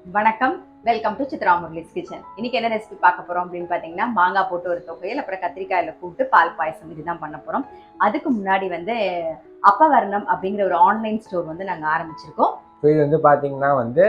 வணக்கம், welcome to Chitra Murali's kitchen. இன்னைக்கு என்ன ரெசிபி பார்க்க போறோம் அப்படின்னு பார்த்தீங்கன்னா, மாங்காய் போட்டு ஒரு தொகையில், அப்புறம் கத்திரிக்காயில கூட்டு பால் பாயசம் இதுதான் பண்ண போறோம். அதுக்கு முன்னாடி வந்து அப்பவர்ணம் அப்படிங்கிற ஒரு ஆன்லைன் ஸ்டோர் வந்து நாங்கள் ஆரம்பிச்சிருக்கோம். ஸோ இது வந்து பார்த்தீங்கன்னா வந்து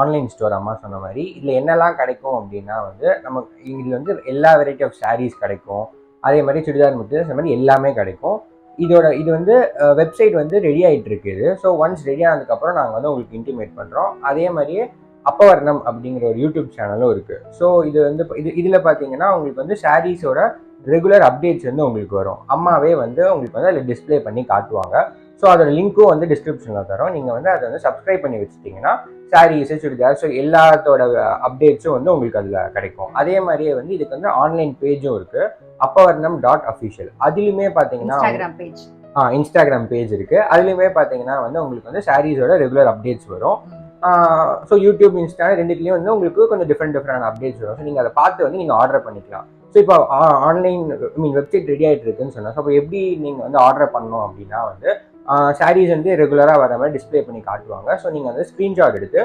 ஆன்லைன் ஸ்டோர் அம்மா சொன்ன மாதிரி இதில் என்னெல்லாம் கிடைக்கும் அப்படின்னா வந்து நமக்கு இதில் வந்து எல்லா வெரைட்டி ஆஃப் சாரீஸ் கிடைக்கும். அதே மாதிரி சுடிதார் மெட்டீரியல்ஸ் அந்த மாதிரி எல்லாமே கிடைக்கும். இது வந்து வெப்சைட் வந்து ரெடி ஆகிட்டு இருக்குது. ஸோ ஒன்ஸ் ரெடி ஆனதுக்கப்புறம் நாங்கள் வந்து உங்களுக்கு இன்டிமேட் பண்ணுறோம். அதே மாதிரியே அப்பவர்ணம் அப்படிங்கிற ஒரு யூடியூப் சேனலும் இருக்குது. ஸோ இது வந்து இதில் பார்த்தீங்கன்னா உங்களுக்கு வந்து சாரீஸோட ரெகுலர் அப்டேட்ஸ் வந்து உங்களுக்கு வரும். அம்மாவே வந்து உங்களுக்கு வந்து அதில் டிஸ்பிளே பண்ணி காட்டுவாங்க. ஸோ அதோட லிங்க்கும் வந்து டிஸ்கிரிப்ஷனில் தரோம். நீங்கள் வந்து அதை வந்து சப்ஸ்கிரைப் பண்ணி வச்சுட்டிங்கன்னா சாரீஸ் சுடிதார் ஸோ எல்லாத்தோட அப்டேட்ஸும் வந்து உங்களுக்கு அதில் கிடைக்கும். அதே மாதிரியே வந்து இதுக்கு வந்து ஆன்லைன் பேஜும் இருக்குது, appavernam.official. அதுலேயுமே பார்த்தீங்கன்னா இன்ஸ்டாகிராம் பேஜ் இருக்குது. அதுலேயுமே பார்த்தீங்கன்னா வந்து உங்களுக்கு வந்து சாரீஸோட ரெகுலர் அப்டேட்ஸ் வரும். ஸோ யூடியூப், இன்ஸ்டா ரெண்டுத்துலேயும் வந்து உங்களுக்கு கொஞ்சம் டிஃப்ரெண்ட் அப்டேட்ஸ் வரும். ஸோ நீங்கள் அதை பார்த்து வந்து நீங்கள் ஆர்டர் பண்ணிக்கலாம். ஸோ இப்போ ஆன்லைன் வெப்சைட் ரெடி ஆகிட்டு இருக்குன்னு சொன்னால், ஸோ அப்போ எப்படி நீங்கள் வந்து ஆர்டர் பண்ணணும் அப்படின்னா வந்து சாரீஸ் வந்து ரெகுலராக வர மாதிரி டிஸ்பிளே பண்ணி காட்டுவாங்க. ஸோ நீங்கள் வந்து ஸ்க்ரீன்ஷாட் எடுத்து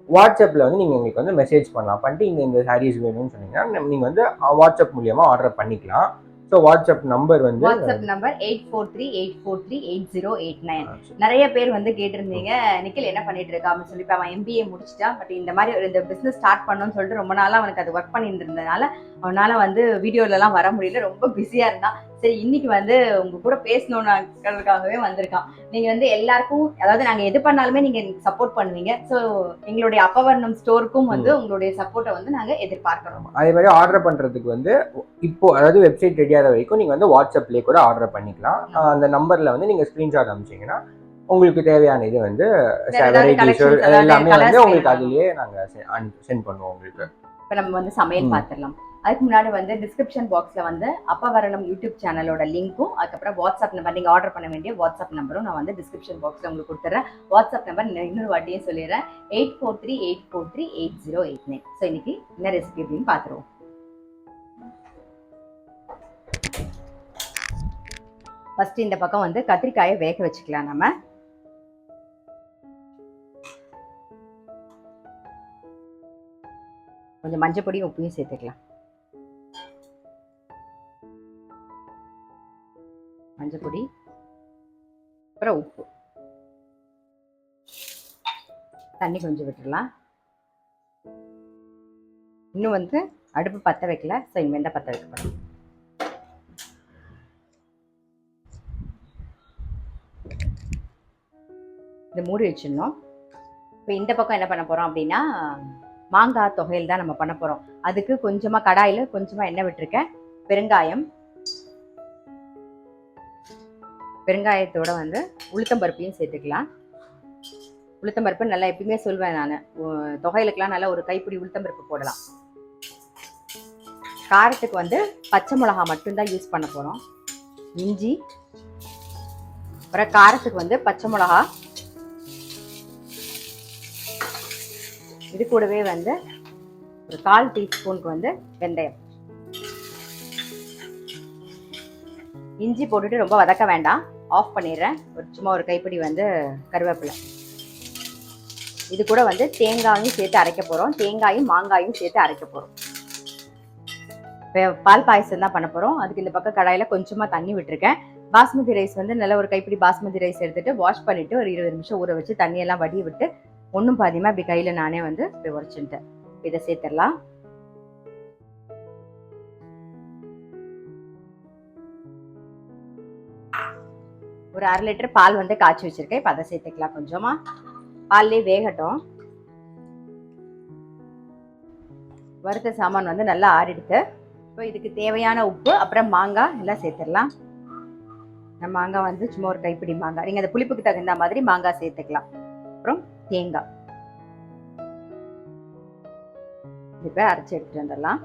வாட்ஸ்அப்பில் வந்து நீங்கள் எங்களுக்கு வந்து மெசேஜ் பண்ணலாம். பண்ணிட்டு இந்த சாரீஸ் வேணும்னு சொன்னீங்கன்னா நீங்கள் வந்து வாட்ஸ்அப் மூலியமாக ஆர்டர் பண்ணிக்கலாம். ஸோ வாட்ஸ்அப் நம்பர் வந்து 8434838089. நிறைய பேர் வந்து கேட்டிருந்தீங்க, நிக்கில் என்ன பண்ணிட்டு இருக்கா அப்படின்னு சொல்லி. இப்போ அவன் MBA முடிச்சிட்டா, பட் இந்த மாதிரி இந்த பிஸ்னஸ் ஸ்டார்ட் பண்ணணும்னு சொல்லிட்டு ரொம்ப நாளாக அவனுக்கு அது ஒர்க் பண்ணிட்டு இருந்ததுனால அவனால வந்து வீடியோலலாம் வர முடியல, ரொம்ப பிஸியாக இருந்தான். சரி, இன்னைக்கு வந்து உங்க கூட பேசணும்னுக்காகவே வந்திருக்கான். நீங்க வந்து எல்லாருக்கும், அதாவது நாங்க எது பண்ணாலுமே நீங்க சப்போர்ட் பண்ணுவீங்க. ஸோ எங்களுடைய அப்பவர்ணம் ஸ்டோருக்கும் வந்து உங்களுடைய சப்போர்ட்டை வந்து நாங்க எதிர்பார்க்கிறோம். அதே மாதிரி ஆர்டர் பண்றதுக்கு வந்து இப்போ அதாவது வெப்சைட் ரெடி ஆகிற வரைக்கும் நீங்க வந்து வாட்ஸ்அப்லேயே கூட ஆர்டர் பண்ணிக்கலாம். அந்த நம்பர்ல வந்து நீங்க ஸ்கிரீன்ஷாட் அனுப்பிச்சீங்கன்னா உங்களுக்கு தேவையான இது வந்து வெரைட்டிஸ் எல்லாமே வந்து உங்களுக்கு அதுலயே நாங்க சென்ட் பண்ணுவோம் உங்களுக்கு. இப்போ நம்ம வந்து சமையல் பார்த்துடலாம். அதுக்கு முன்னாடி வந்து டிஸ்கிரிப்ஷன் பாக்ஸில் வந்து அப்பவர்ணம் யூடியூப் சேனலோட லிங்க்கும், அதுக்கப்புறம் வாட்ஸ்அப் நம்பர், நீங்கள் ஆர்டர் பண்ண வேண்டிய வாட்ஸ்அப் நம்பரும் நான் வந்து டிஸ்கிரிப்ஷன் பாக்ஸில் உங்களுக்கு கொடுத்துட்றேன். வாட்ஸ்அப் நம்பர் இன்னொரு வாட்டியும் சொல்லிடுறேன், 8438438089. ஸோ இன்னைக்கு என்ன ரெசிபி அப்படின்னு பார்த்துருவோம். ஃபர்ஸ்ட் இந்த பக்கம் வந்து கத்திரிக்காயை வேக வச்சுக்கலாம். நம்ம கொஞ்சம் மஞ்சள் பொடியும் உப்பையும் சேர்த்துக்கலாம். மஞ்சள் பொடி, அப்புறம் உப்பு, தண்ணி கொஞ்சம் விட்டுடலாம். இன்னும் வந்து அடுப்பு பற்ற வைக்கல, ஸோ இனிமேல் தான் பற்ற வைக்க போகிறோம். இந்த மூடி வச்சிடணும். இப்போ இந்த பக்கம் என்ன பண்ண போகிறோம் அப்படின்னா, மாங்காய் தொகையில் தான் நம்ம பண்ண போகிறோம். அதுக்கு கொஞ்சமாக கடாயில் கொஞ்சமாக எண்ணெய் விட்டுருக்கேன். பெருங்காயத்தோட வந்து உளுத்தம்பருப்பையும் சேர்த்துக்கலாம். உளுத்தம்பருப்பு நல்லா எப்பயுமே சொல்வேன் நான், தொகையிலுக்கெல்லாம் நல்லா ஒரு கைப்பிடி உளுத்தம்பருப்பு போடலாம். காரத்துக்கு வந்து பச்சை மிளகா மட்டும்தான் யூஸ் பண்ண போகிறோம். இஞ்சி, அப்புறம் காரத்துக்கு வந்து பச்சை மிளகா, இது கூடவே வந்து ஒரு 1/4 டீஸ்பூனுக்கு வந்து வெந்தயம். இஞ்சி போட்டுட்டு ரொம்ப வதக்க வேண்டாம், ஆஃப் பண்ணிடுறேன். சும்மா ஒரு கைப்பிடி வந்து கருவேப்பிலை. இது கூட வந்து தேங்காயும் சேர்த்து அரைக்க போகிறோம். தேங்காயும் மாங்காயும் சேர்த்து அரைக்க போகிறோம். இப்போ பால் பாயசம் தான் பண்ண போகிறோம். அதுக்கு இந்த பக்கம் கடாயில் கொஞ்சமாக தண்ணி விட்டுருக்கேன். பாஸ்மதி ரைஸ் வந்து நல்ல ஒரு கைப்பிடி பாஸ்மதி ரைஸ் எடுத்துகிட்டு வாஷ் பண்ணிவிட்டு ஒரு 20 நிமிஷம் ஊற வச்சு தண்ணியெல்லாம் வடி விட்டு ஒன்றும் பாதியமாக இப்படி கையில் நானே வந்து இப்படி உரைச்சுட்டேன். இதை சேர்த்துடலாம். ஒரு 1/2 லிட்டர் பால் வந்து காய்ச்சி வச்சிருக்கேன். இப்போ அதை சேர்த்துக்கலாம். கொஞ்சமா பால்லே வேகட்டும். வறுத்த சாமான் வந்து நல்லா ஆறிடுத்து. இப்போ இதுக்கு தேவையான உப்பு, அப்புறம் மாங்காய் எல்லாம் சேர்த்துடலாம். நம்ம மாங்காய் வந்து சும்மா ஒரு கைப்பிடி மாங்காய், நீங்கள் அந்த புளிப்புக்கு தகுந்த மாதிரி மாங்காய் சேர்த்துக்கலாம். அப்புறம் தேங்காய் இப்போ அரைச்சி எடுத்துட்டு வந்துடலாம்.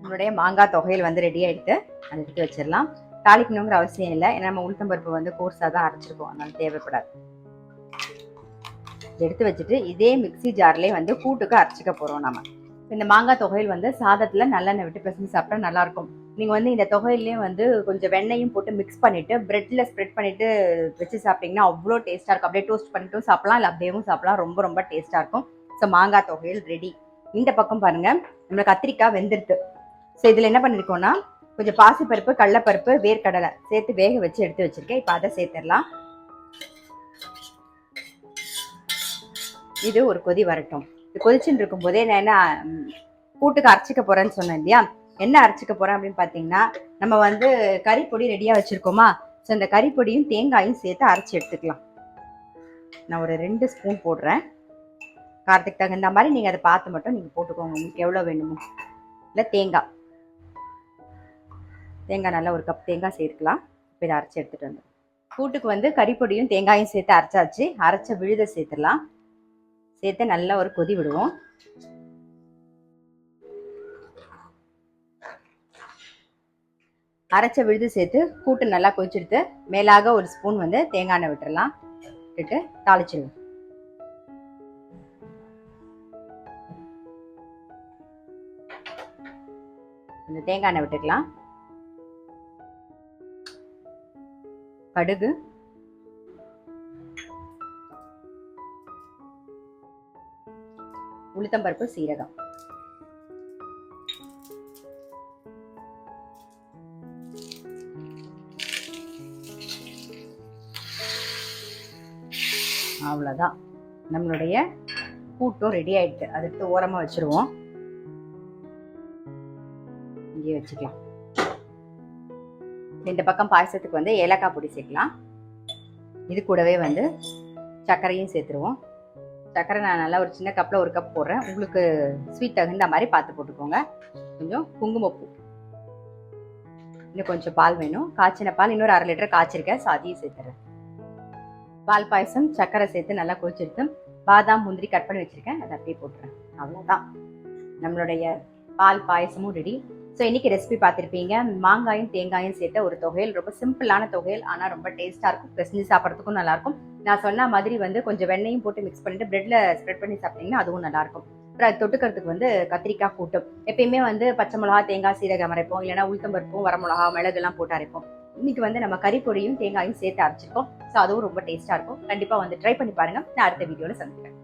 நம்மளுடைய மாங்காய் தொகையில் வந்து ரெடி ஆகிடுத்து. அதை எடுத்து வச்சிடலாம். தாளிக்கணுங்கிற அவசியம் இல்லை, ஏன்னா நம்ம உளுத்தம்பருப்பு வந்து கோர்ஸாக தான் அரைச்சிருக்கோம், அதனால தேவைப்படாது. எடுத்து வச்சுட்டு இதே மிக்சி ஜார்லேயே வந்து கூட்டுக்கு அரைச்சிக்க போகிறோம். நம்ம இந்த மாங்காய் தொகையில் வந்து சாதத்தில் நல்லெண்ணெய் விட்டு பிசைஞ்சு சாப்பிட்டா நல்லாயிருக்கும். நீங்கள் வந்து இந்த தொகையிலே வந்து கொஞ்சம் வெண்ணையும் போட்டு மிக்ஸ் பண்ணிவிட்டு ப்ரெட்டில் ஸ்ப்ரெட் பண்ணிவிட்டு வச்சு சாப்பிட்டிங்கன்னா அவ்வளோ டேஸ்ட்டாக இருக்கும். அப்படியே டோஸ்ட் பண்ணிட்டும் சாப்பிட்லாம், இல்லை அப்படியேவும் சாப்பிட்லாம். ரொம்ப ரொம்ப டேஸ்ட்டாக இருக்கும். ஸோ மாங்காய் துவையல் ரெடி. இந்த பக்கம் பாருங்க, நம்மளுக்கு கத்திரிக்காய் வெந்துருது. ஸோ இதில் என்ன பண்ணியிருக்கோம்னா, கொஞ்சம் பாசிப்பருப்பு, கடலைப்பருப்பு, வேர்க்கடலை சேர்த்து வேக வச்சு எடுத்து வச்சிருக்கேன். இப்போ அதை சேர்த்துடலாம். இது ஒரு கொதி வரட்டும். இது கொதிச்சுட்டு இருக்கும் போதே நான் என்ன கூட்டுக்கு அரைச்சிக்க போறேன்னு சொன்னேன் இல்லையா? என்ன அரைச்சிக்க போறேன் அப்படின்னு பார்த்தீங்கன்னா, நம்ம வந்து கறிப்பொடி ரெடியாக வச்சிருக்கோமா? ஸோ இந்த கறிப்பொடியும் தேங்காயும் சேர்த்து அரைச்சி எடுத்துக்கலாம். நான் ஒரு 2 ஸ்பூன் போடுறேன். காரத்துக்கு தகுந்த மாதிரி நீங்கள் அதை பார்த்து மட்டும் நீங்கள் போட்டுக்கோங்க, உங்களுக்கு எவ்வளோ வேணுமோ. இல்லை தேங்காய் நல்லா ஒரு கப் தேங்காய் சேர்க்கலாம். இப்போ இதை அரைச்சி எடுத்துகிட்டு வந்து கூட்டுக்கு வந்து கறிப்பொடியும் தேங்காயும் சேர்த்து அரைச்சாச்சு. அரைச்ச விழுதை சேர்த்துடலாம். சேர்த்து நல்லா ஒரு கொதி விடுவோம். அரைச்ச விழுது சேர்த்து கூட்டு நல்லா கொதிச்செடுத்து மேலாக ஒரு ஸ்பூன் வந்து தேங்காய் எண்ணெய் விட்டுறலாம். விட்டுட்டு தாளிச்சிடுவோம். இந்த தேங்காய் எண்ணெய் விட்டுக்கலாம். கடுகு, உளுத்தம்பருப்பு, சீரகம், அவ்வளோதான். நம்மளுடைய கூட்டும் ரெடி ஆயிடுது. அதை எடுத்து ஓரமாக வச்சிருவோம். இங்கே வச்சுக்கலாம். இந்த பக்கம் பாயசத்துக்கு வந்து ஏலக்காய் பொடி சேர்க்கலாம். இது கூடவே வந்து சர்க்கரையும் சேர்த்துருவோம். சர்க்கரை நான் நல்லா ஒரு சின்ன கப்பில் ஒரு கப் போடுறேன். உங்களுக்கு ஸ்வீட் தகுந்த மாதிரி பார்த்து போட்டுக்கோங்க. கொஞ்சம் குங்குமப்பூ, இன்னும் கொஞ்சம் பால் வேணும். காய்ச்சின பால் இன்னொரு 1/2 லிட்டர் காய்ச்சிருக்கேன். ஸோ அதையும் சேர்த்துறேன். பால் பாயசம் சர்க்கரை சேர்த்து நல்லா கொதிச்செடுத்து பாதாம் முந்திரி கட் பண்ணி வச்சிருக்கேன். அதை அப்படியே போட்டுறேன். அவ்வளோதான், நம்மளுடைய பால் பாயசமும் ரெடி. ஸோ இன்னைக்கு ரெசிபி பார்த்துருப்பீங்க. மாங்காயும் தேங்காயும் சேர்த்த ஒரு தொகையில், ரொம்ப சிம்பிளான தொகையில், ஆனால் ரொம்ப டேஸ்ட்டாக இருக்கும். பிசைஞ்சு சாப்பிட்றதுக்கும் நல்லாயிருக்கும். நான் சொன்ன மாதிரி வந்து கொஞ்சம் வெண்ணையும் போட்டு மிக்ஸ் பண்ணிட்டு பிரெட்ல ஸ்ப்ரெட் பண்ணி சாப்பிட்டீங்கன்னா அதுவும் நல்லாயிருக்கும். அப்புறம் அது தொட்டுக்கிறதுக்கு வந்து கத்திரிக்காய் கூட்டு. எப்பயுமே வந்து பச்சை மிளகா, தேங்காய், சீரகம் அரைப்போம். இல்லைன்னா உளுத்தம்பருப்பும் வரமிளகா, மிளகுலாம் போட்டு அரைப்போம். இன்னைக்கு வந்து நம்ம கறிப்பொடியும் தேங்காயும் சேர்த்து அரைச்சிருக்கோம். ஸோ அதுவும் ரொம்ப டேஸ்ட்டாக இருக்கும். கண்டிப்பாக வந்து ட்ரை பண்ணி பாருங்க. நான் அடுத்த வீடியோவில் சந்திக்கிறேன்.